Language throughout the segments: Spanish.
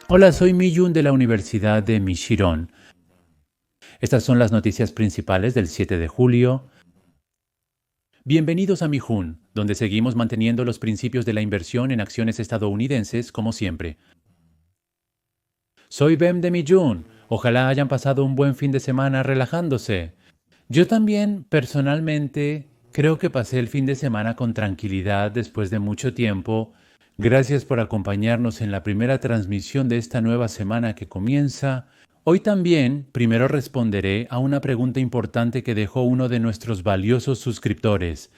Hola, soy Miyun de la Universidad de Michigan. Estas son las noticias principales del 7 de julio. Bienvenidos a Mijun, donde seguimos manteniendo los principios de la inversión en acciones estadounidenses como siempre. Soy Bem de Mijun. Ojalá hayan pasado un buen fin de semana relajándose. Yo también, personalmente, creo que pasé el fin de semana con tranquilidad después de mucho tiempo. Gracias por acompañarnos en la primera transmisión de esta nueva semana que comienza. Hoy también, primero responderé a una pregunta importante que dejó uno de nuestros valiosos suscriptores.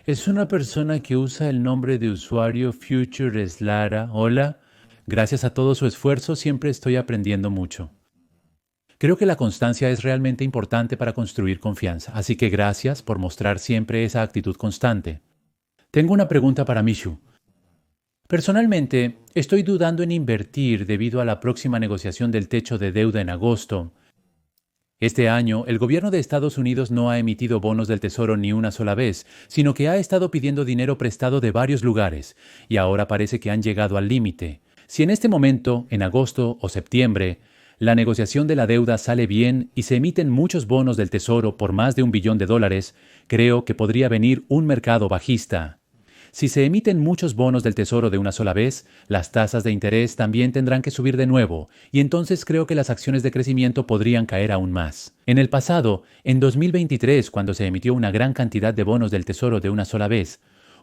Es una persona que usa el nombre de usuario FutureSlara. Hola. Gracias a todo su esfuerzo siempre estoy aprendiendo mucho. Creo que la constancia es realmente importante para construir confianza, así que gracias por mostrar siempre esa actitud constante. Tengo una pregunta para Mishu. Personalmente, estoy dudando en invertir debido a la próxima negociación del techo de deuda en agosto. Este año, el gobierno de Estados Unidos no ha emitido bonos del Tesoro ni una sola vez, sino que ha estado pidiendo dinero prestado de varios lugares, y ahora parece que han llegado al límite. Si en este momento, en agosto o septiembre, la negociación de la deuda sale bien y se emiten muchos bonos del Tesoro por más de $1 billón, creo que podría venir un mercado bajista. Si se emiten muchos bonos del Tesoro de una sola vez, las tasas de interés también tendrán que subir de nuevo, y entonces creo que las acciones de crecimiento podrían caer aún más. En el pasado, en 2023, cuando se emitió una gran cantidad de bonos del Tesoro de una sola vez,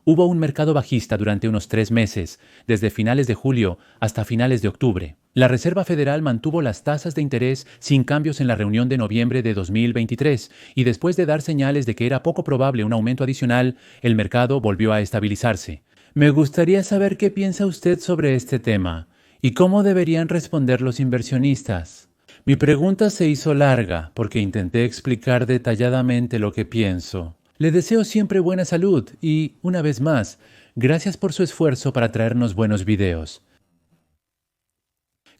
hubo un mercado bajista durante unos 3 meses, desde finales de julio hasta finales de octubre. La Reserva Federal mantuvo las tasas de interés sin cambios en la reunión de noviembre de 2023 y después de dar señales de que era poco probable un aumento adicional, el mercado volvió a estabilizarse. Me gustaría saber qué piensa usted sobre este tema y cómo deberían responder los inversionistas. Mi pregunta se hizo larga porque intenté explicar detalladamente lo que pienso. Le deseo siempre buena salud y, una vez más, gracias por su esfuerzo para traernos buenos videos.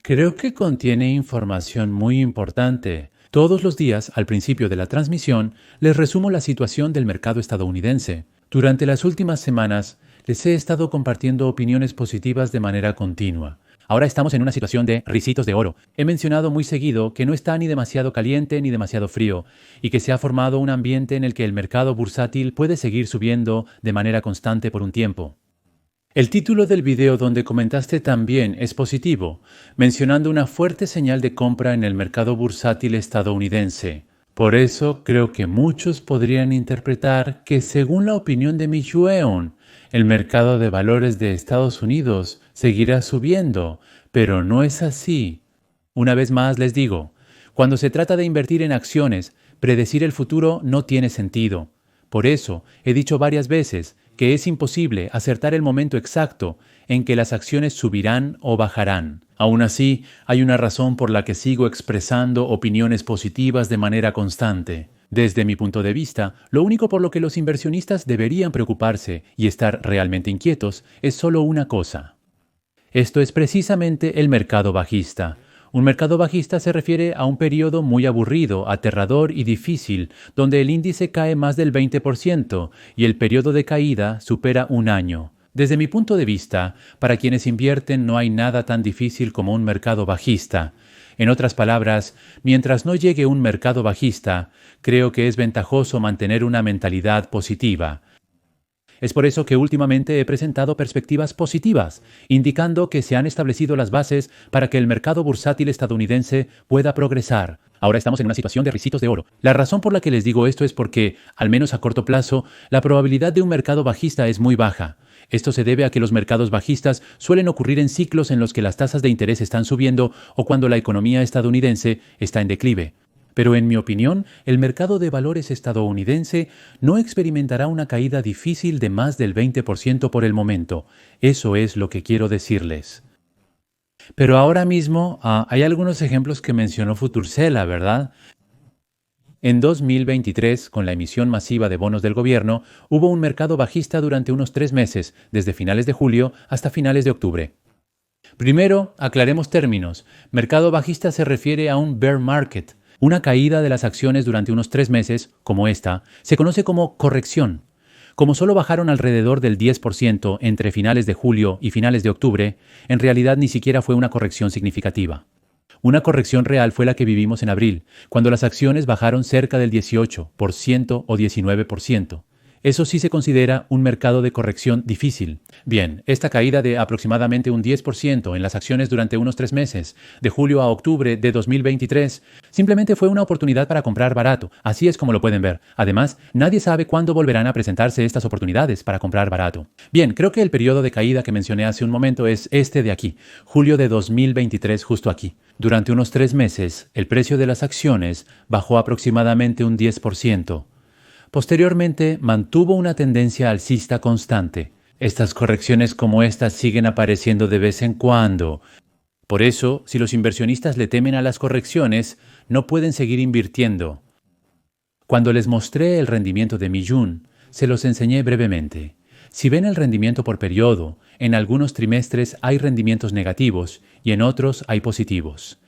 Creo que contiene información muy importante. Todos los días, al principio de la transmisión, les resumo la situación del mercado estadounidense. Durante las últimas semanas, les he estado compartiendo opiniones positivas de manera continua. Ahora estamos en una situación de ricitos de oro. He mencionado muy seguido que no está ni demasiado caliente ni demasiado frío, y que se ha formado un ambiente en el que el mercado bursátil puede seguir subiendo de manera constante por un tiempo. El título del video donde comentaste también es positivo, mencionando una fuerte señal de compra en el mercado bursátil estadounidense. Por eso creo que muchos podrían interpretar que, según la opinión de Mijueon, el mercado de valores de Estados Unidos seguirá subiendo, pero no es así. Una vez más les digo, cuando se trata de invertir en acciones, predecir el futuro no tiene sentido. Por eso he dicho varias veces que es imposible acertar el momento exacto en que las acciones subirán o bajarán. Aún así, hay una razón por la que sigo expresando opiniones positivas de manera constante. Desde mi punto de vista, lo único por lo que los inversionistas deberían preocuparse y estar realmente inquietos es solo una cosa. Esto es precisamente el mercado bajista. Un mercado bajista se refiere a un periodo muy aburrido, aterrador y difícil, donde el índice cae más del 20% y el periodo de caída supera un año. Desde mi punto de vista, para quienes invierten no hay nada tan difícil como un mercado bajista. En otras palabras, mientras no llegue un mercado bajista, creo que es ventajoso mantener una mentalidad positiva. Es por eso que últimamente he presentado perspectivas positivas, indicando que se han establecido las bases para que el mercado bursátil estadounidense pueda progresar. Ahora estamos en una situación de ricitos de oro. La razón por la que les digo esto es porque, al menos a corto plazo, la probabilidad de un mercado bajista es muy baja. Esto se debe a que los mercados bajistas suelen ocurrir en ciclos en los que las tasas de interés están subiendo o cuando la economía estadounidense está en declive. Pero en mi opinión, el mercado de valores estadounidense no experimentará una caída difícil de más del 20% por el momento. Eso es lo que quiero decirles. Pero ahora mismo hay algunos ejemplos que mencionó Futursela, ¿verdad? En 2023, con la emisión masiva de bonos del gobierno, hubo un mercado bajista durante unos 3 meses, desde finales de julio hasta finales de octubre. Primero, aclaremos términos. Mercado bajista se refiere a un bear market. Una caída de las acciones durante unos 3 meses, como esta, se conoce como corrección. Como solo bajaron alrededor del 10% entre finales de julio y finales de octubre, en realidad ni siquiera fue una corrección significativa. Una corrección real fue la que vivimos en abril, cuando las acciones bajaron cerca del 18% o 19%. Eso sí se considera un mercado de corrección difícil. Bien, esta caída de aproximadamente un 10% en las acciones durante unos 3 meses, de julio a octubre de 2023, simplemente fue una oportunidad para comprar barato. Así es como lo pueden ver. Además, nadie sabe cuándo volverán a presentarse estas oportunidades para comprar barato. Bien, creo que el periodo de caída que mencioné hace un momento es este de aquí, julio de 2023, justo aquí. Durante unos 3 meses, el precio de las acciones bajó aproximadamente un 10%. Posteriormente, mantuvo una tendencia alcista constante. Estas correcciones como estas siguen apareciendo de vez en cuando. Por eso, si los inversionistas le temen a las correcciones, no pueden seguir invirtiendo. Cuando les mostré el rendimiento de Mijun, se los enseñé brevemente. Si ven el rendimiento por periodo, en algunos trimestres hay rendimientos negativos y en otros hay positivos.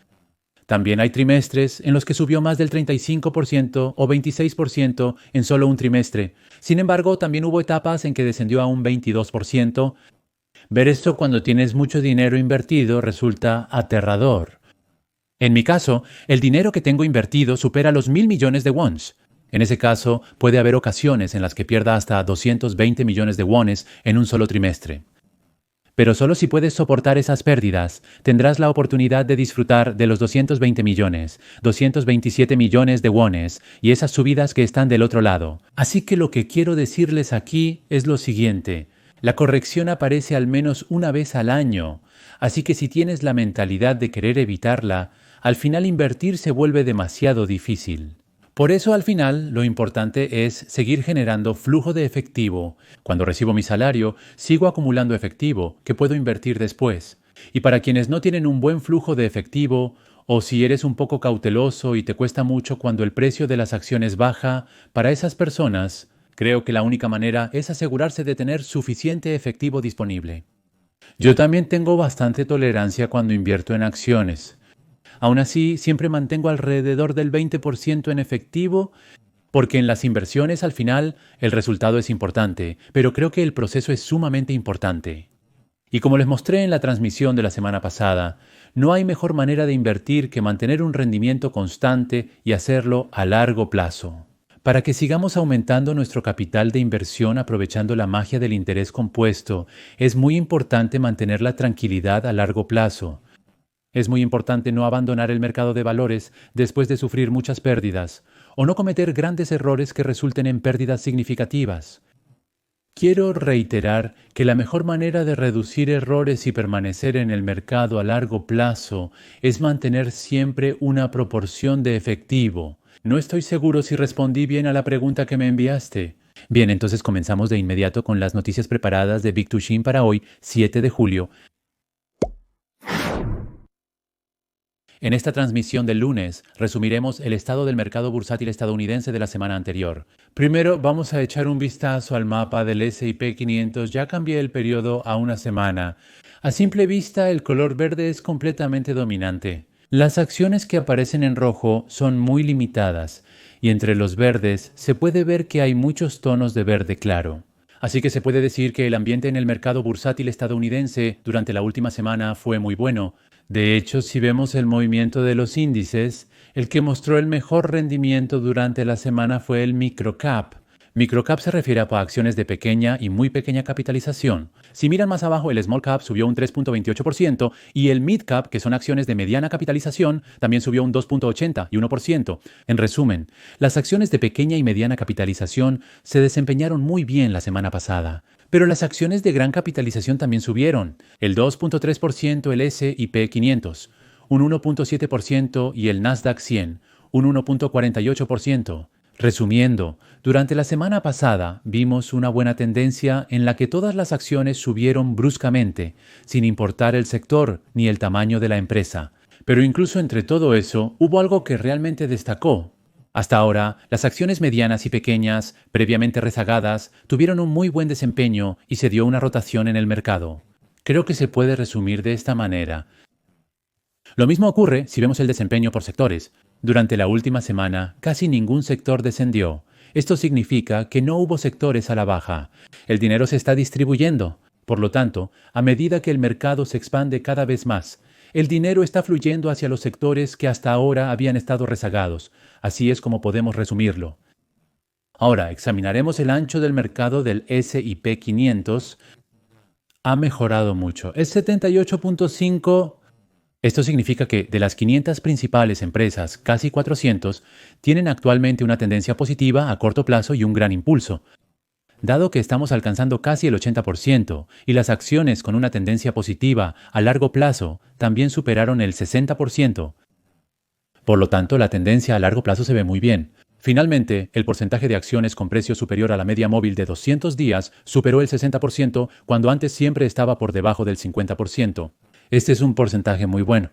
También hay trimestres en los que subió más del 35% o 26% en solo un trimestre. Sin embargo, también hubo etapas en que descendió a un 22%. Ver esto cuando tienes mucho dinero invertido resulta aterrador. En mi caso, el dinero que tengo invertido supera los 1.000 millones de wons. En ese caso, puede haber ocasiones en las que pierda hasta 220 millones de wones en un solo trimestre. Pero solo si puedes soportar esas pérdidas, tendrás la oportunidad de disfrutar de los 220 millones, 227 millones de wones y esas subidas que están del otro lado. Así que lo que quiero decirles aquí es lo siguiente. La corrección aparece al menos una vez al año, así que si tienes la mentalidad de querer evitarla, al final invertir se vuelve demasiado difícil. Por eso al final lo importante es seguir generando flujo de efectivo. Cuando recibo mi salario, sigo acumulando efectivo que puedo invertir después. Y para quienes no tienen un buen flujo de efectivo, o si eres un poco cauteloso y te cuesta mucho cuando el precio de las acciones baja, para esas personas, creo que la única manera es asegurarse de tener suficiente efectivo disponible. Yo también tengo bastante tolerancia cuando invierto en acciones. Aún así, siempre mantengo alrededor del 20% en efectivo, porque en las inversiones al final el resultado es importante, pero creo que el proceso es sumamente importante. Y como les mostré en la transmisión de la semana pasada, no hay mejor manera de invertir que mantener un rendimiento constante y hacerlo a largo plazo. Para que sigamos aumentando nuestro capital de inversión aprovechando la magia del interés compuesto, es muy importante mantener la tranquilidad a largo plazo. Es muy importante no abandonar el mercado de valores después de sufrir muchas pérdidas, o no cometer grandes errores que resulten en pérdidas significativas. Quiero reiterar que la mejor manera de reducir errores y permanecer en el mercado a largo plazo es mantener siempre una proporción de efectivo. No estoy seguro si respondí bien a la pregunta que me enviaste. Bien, entonces comenzamos de inmediato con las noticias preparadas de Big Tushin para hoy, 7 de julio. En esta transmisión del lunes, resumiremos el estado del mercado bursátil estadounidense de la semana anterior. Primero, vamos a echar un vistazo al mapa del S&P 500. Ya cambié el periodo a una semana. A simple vista, el color verde es completamente dominante. Las acciones que aparecen en rojo son muy limitadas, y entre los verdes se puede ver que hay muchos tonos de verde claro. Así que se puede decir que el ambiente en el mercado bursátil estadounidense durante la última semana fue muy bueno. De hecho, si vemos el movimiento de los índices, el que mostró el mejor rendimiento durante la semana fue el microcap. Microcap se refiere a acciones de pequeña y muy pequeña capitalización. Si miran más abajo, el small cap subió un 3.28% y el mid cap, que son acciones de mediana capitalización, también subió un 2.80 y 1%. En resumen, las acciones de pequeña y mediana capitalización se desempeñaron muy bien la semana pasada. Pero las acciones de gran capitalización también subieron. El 2.3% el S&P 500, un 1.7% y el Nasdaq 100, un 1.48%. Resumiendo, durante la semana pasada vimos una buena tendencia en la que todas las acciones subieron bruscamente, sin importar el sector ni el tamaño de la empresa. Pero incluso entre todo eso, hubo algo que realmente destacó. Hasta ahora, las acciones medianas y pequeñas, previamente rezagadas, tuvieron un muy buen desempeño y se dio una rotación en el mercado. Creo que se puede resumir de esta manera. Lo mismo ocurre si vemos el desempeño por sectores. Durante la última semana, casi ningún sector descendió. Esto significa que no hubo sectores a la baja. El dinero se está distribuyendo. Por lo tanto, a medida que el mercado se expande cada vez más, el dinero está fluyendo hacia los sectores que hasta ahora habían estado rezagados. Así es como podemos resumirlo. Ahora, examinaremos el ancho del mercado del S&P 500. Ha mejorado mucho. Es 78.5. Esto significa que de las 500 principales empresas, casi 400, tienen actualmente una tendencia positiva a corto plazo y un gran impulso. Dado que estamos alcanzando casi el 80% y las acciones con una tendencia positiva a largo plazo también superaron el 60%, por lo tanto la tendencia a largo plazo se ve muy bien. Finalmente, el porcentaje de acciones con precio superior a la media móvil de 200 días superó el 60% cuando antes siempre estaba por debajo del 50%. Este es un porcentaje muy bueno.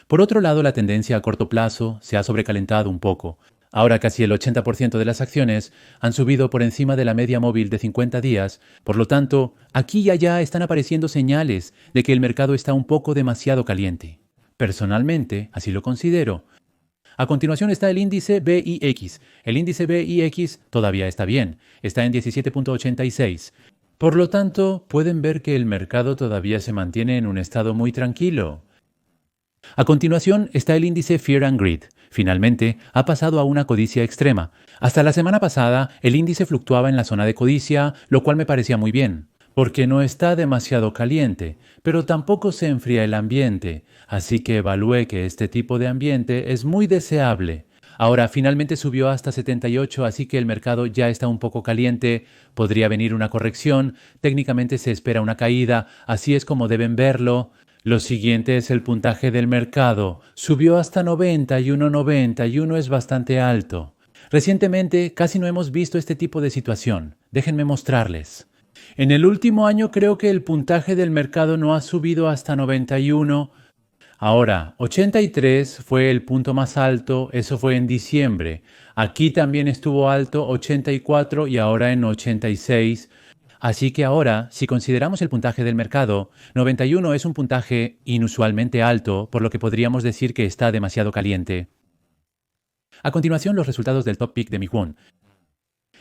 Por otro lado, la tendencia a corto plazo se ha sobrecalentado un poco. Ahora casi el 80% de las acciones han subido por encima de la media móvil de 50 días, por lo tanto, aquí y allá están apareciendo señales de que el mercado está un poco demasiado caliente. Personalmente, así lo considero. A continuación está el índice VIX. El índice VIX todavía está bien, está en 17.86. Por lo tanto, pueden ver que el mercado todavía se mantiene en un estado muy tranquilo. A continuación está el índice Fear and Greed. Finalmente, ha pasado a una codicia extrema. Hasta la semana pasada, el índice fluctuaba en la zona de codicia, lo cual me parecía muy bien, porque no está demasiado caliente, pero tampoco se enfría el ambiente, así que evalué que este tipo de ambiente es muy deseable. Ahora, finalmente subió hasta 78, así que el mercado ya está un poco caliente, podría venir una corrección, técnicamente se espera una caída, así es como deben verlo. Lo siguiente es el puntaje del mercado. Subió hasta 91, 91 es bastante alto. Recientemente casi no hemos visto este tipo de situación. Déjenme mostrarles. En el último año creo que el puntaje del mercado no ha subido hasta 91. Ahora, 83 fue el punto más alto, eso fue en diciembre. Aquí también estuvo alto 84 y ahora en 86. Así que ahora, si consideramos el puntaje del mercado, 91 es un puntaje inusualmente alto, por lo que podríamos decir que está demasiado caliente. A continuación, los resultados del top pick de MIWON.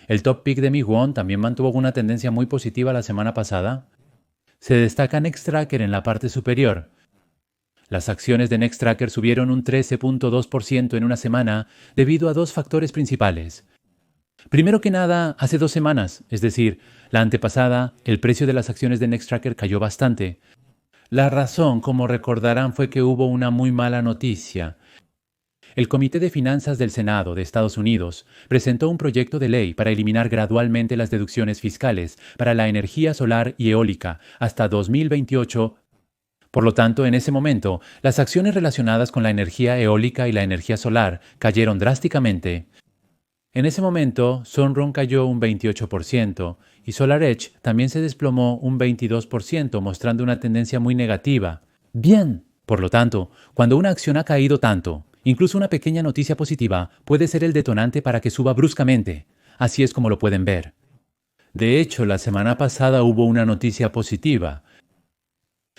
El top pick de MIWON también mantuvo una tendencia muy positiva la semana pasada. Se destaca Nextracker en la parte superior. Las acciones de Nextracker subieron un 13.2% en una semana debido a dos factores principales. Primero que nada, hace 2 semanas, es decir, la antepasada, el precio de las acciones de Nextracker cayó bastante. La razón, como recordarán, fue que hubo una muy mala noticia. El Comité de Finanzas del Senado de Estados Unidos presentó un proyecto de ley para eliminar gradualmente las deducciones fiscales para la energía solar y eólica hasta 2028. Por lo tanto, en ese momento, las acciones relacionadas con la energía eólica y la energía solar cayeron drásticamente. En ese momento, Sunrun cayó un 28% y SolarEdge también se desplomó un 22%, mostrando una tendencia muy negativa. Bien, por lo tanto, cuando una acción ha caído tanto, incluso una pequeña noticia positiva puede ser el detonante para que suba bruscamente. Así es como lo pueden ver. De hecho, la semana pasada hubo una noticia positiva.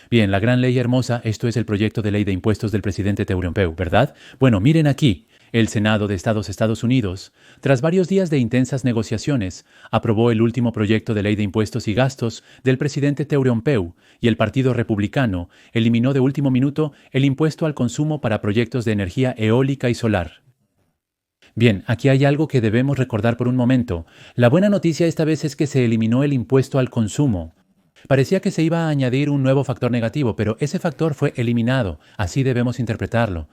Bien, la gran ley hermosa, esto es el proyecto de ley de impuestos del presidente Teurenpeu, ¿verdad? Bueno, miren aquí. El Senado de Estados Unidos, tras varios días de intensas negociaciones, aprobó el último proyecto de ley de impuestos y gastos del presidente Teurenpeu y el Partido Republicano eliminó de último minuto el impuesto al consumo para proyectos de energía eólica y solar. Bien, aquí hay algo que debemos recordar por un momento. La buena noticia esta vez es que se eliminó el impuesto al consumo. Parecía que se iba a añadir un nuevo factor negativo, pero ese factor fue eliminado. Así debemos interpretarlo.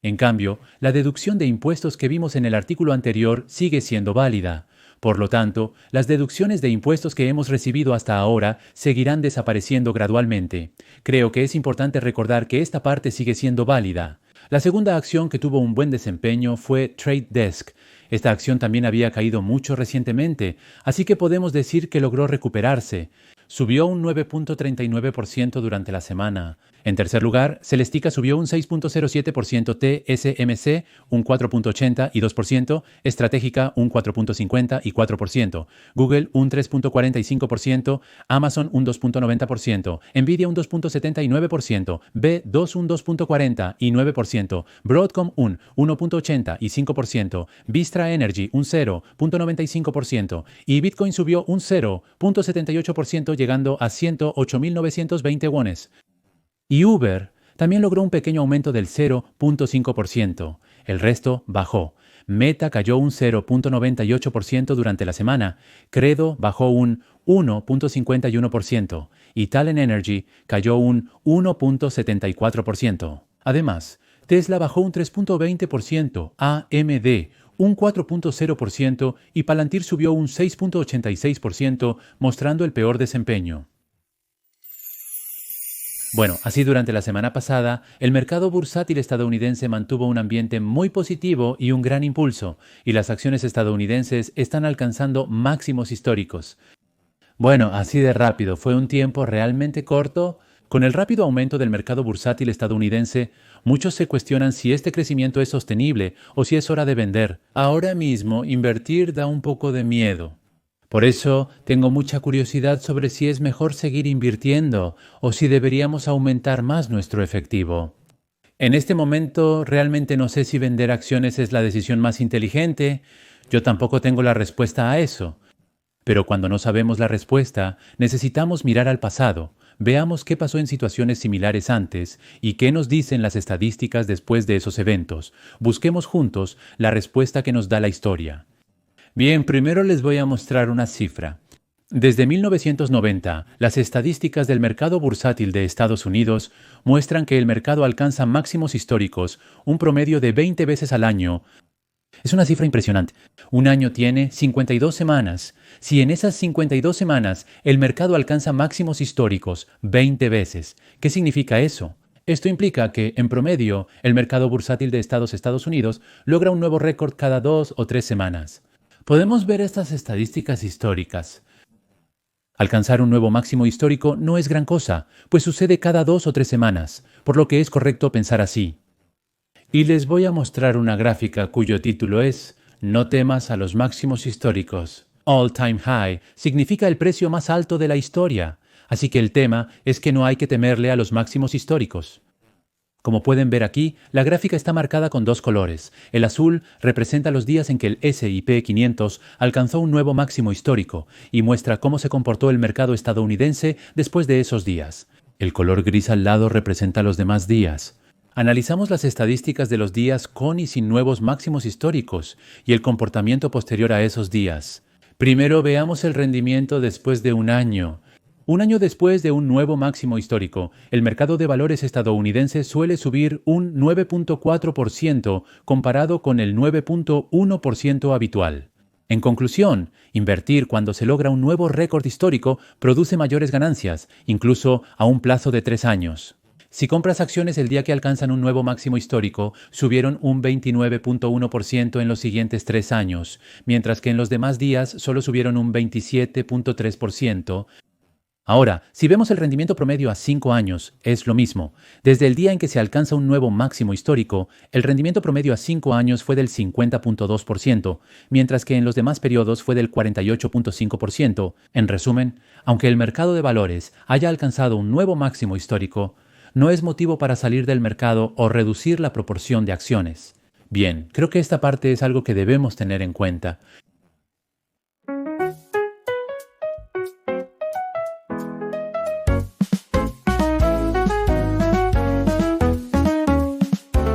En cambio, la deducción de impuestos que vimos en el artículo anterior sigue siendo válida. Por lo tanto, las deducciones de impuestos que hemos recibido hasta ahora seguirán desapareciendo gradualmente. Creo que es importante recordar que esta parte sigue siendo válida. La segunda acción que tuvo un buen desempeño fue Trade Desk. Esta acción también había caído mucho recientemente, así que podemos decir que logró recuperarse. Subió un 9.39% durante la semana. En tercer lugar, Celestica subió un 6.07%, TSMC un 4.82%, Estratégica un 4.54%, Google un 3.45%, Amazon un 2.90%, Nvidia un 2.79%, B2 un 2.49%, Broadcom un 1.85%, Vista Extra Energy un 0.95% y Bitcoin subió un 0.78% llegando a 108.920 wones. Y Uber también logró un pequeño aumento del 0.5%. El resto bajó. Meta cayó un 0.98% durante la semana. Credo bajó un 1.51% y Talen Energy cayó un 1.74%. Además, Tesla bajó un 3.20%, AMD un 4.0% y Palantir subió un 6.86%, mostrando el peor desempeño. Bueno, así durante la semana pasada, el mercado bursátil estadounidense mantuvo un ambiente muy positivo y un gran impulso, y las acciones estadounidenses están alcanzando máximos históricos. Bueno, así de rápido, fue un tiempo realmente corto. Con el rápido aumento del mercado bursátil estadounidense, muchos se cuestionan si este crecimiento es sostenible o si es hora de vender. Ahora mismo, invertir da un poco de miedo. Por eso, tengo mucha curiosidad sobre si es mejor seguir invirtiendo o si deberíamos aumentar más nuestro efectivo. En este momento, realmente no sé si vender acciones es la decisión más inteligente. Yo tampoco tengo la respuesta a eso. Pero cuando no sabemos la respuesta, necesitamos mirar al pasado. Veamos qué pasó en situaciones similares antes y qué nos dicen las estadísticas después de esos eventos. Busquemos juntos la respuesta que nos da la historia. Bien, primero les voy a mostrar una cifra. Desde 1990, las estadísticas del mercado bursátil de Estados Unidos muestran que el mercado alcanza máximos históricos, un promedio de 20 veces al año. Es una cifra impresionante. Un año tiene 52 semanas. Si en esas 52 semanas el mercado alcanza máximos históricos 20 veces, ¿qué significa eso? Esto implica que, en promedio, el mercado bursátil de Estados Unidos logra un nuevo récord cada 2 o 3 semanas. Podemos ver estas estadísticas históricas. Alcanzar un nuevo máximo histórico no es gran cosa, pues sucede cada 2 o 3 semanas, por lo que es correcto pensar así. Y les voy a mostrar una gráfica cuyo título es No temas a los máximos históricos. All Time High significa el precio más alto de la historia, así que el tema es que no hay que temerle a los máximos históricos. Como pueden ver aquí, la gráfica está marcada con dos colores. El azul representa los días en que el S&P 500 alcanzó un nuevo máximo histórico y muestra cómo se comportó el mercado estadounidense después de esos días. El color gris al lado representa los demás días. Analizamos las estadísticas de los días con y sin nuevos máximos históricos y el comportamiento posterior a esos días. Primero veamos el rendimiento después de un año. Un año después de un nuevo máximo histórico, el mercado de valores estadounidense suele subir un 9.4% comparado con el 9.1% habitual. En conclusión, invertir cuando se logra un nuevo récord histórico produce mayores ganancias, incluso a un plazo de 3 años. Si compras acciones el día que alcanzan un nuevo máximo histórico, subieron un 29.1% en los siguientes 3 años, mientras que en los demás días solo subieron un 27.3%. Ahora, si vemos el rendimiento promedio a 5 años, es lo mismo. Desde el día en que se alcanza un nuevo máximo histórico, el rendimiento promedio a 5 años fue del 50.2%, mientras que en los demás periodos fue del 48.5%. En resumen, aunque el mercado de valores haya alcanzado un nuevo máximo histórico, no es motivo para salir del mercado o reducir la proporción de acciones. Bien, creo que esta parte es algo que debemos tener en cuenta.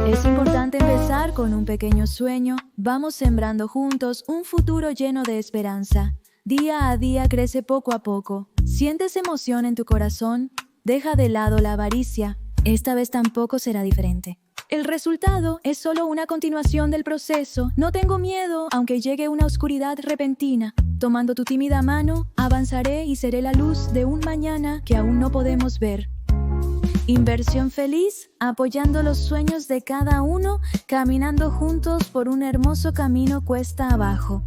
Es importante empezar con un pequeño sueño. Vamos sembrando juntos un futuro lleno de esperanza. Día a día crece poco a poco. ¿Sientes emoción en tu corazón? Deja de lado la avaricia. Esta vez tampoco será diferente. El resultado es solo una continuación del proceso. No tengo miedo, aunque llegue una oscuridad repentina. Tomando tu tímida mano, avanzaré y seré la luz de un mañana que aún no podemos ver. Inversión feliz, apoyando los sueños de cada uno, caminando juntos por un hermoso camino cuesta abajo.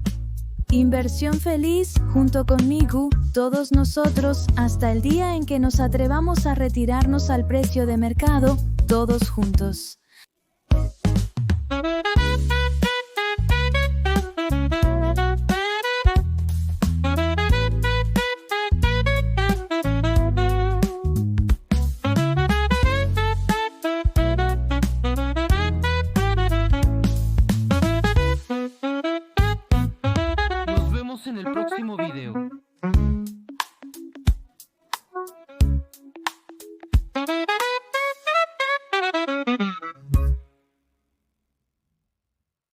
Inversión feliz, junto conmigo, todos nosotros, hasta el día en que nos atrevamos a retirarnos al precio de mercado, todos juntos.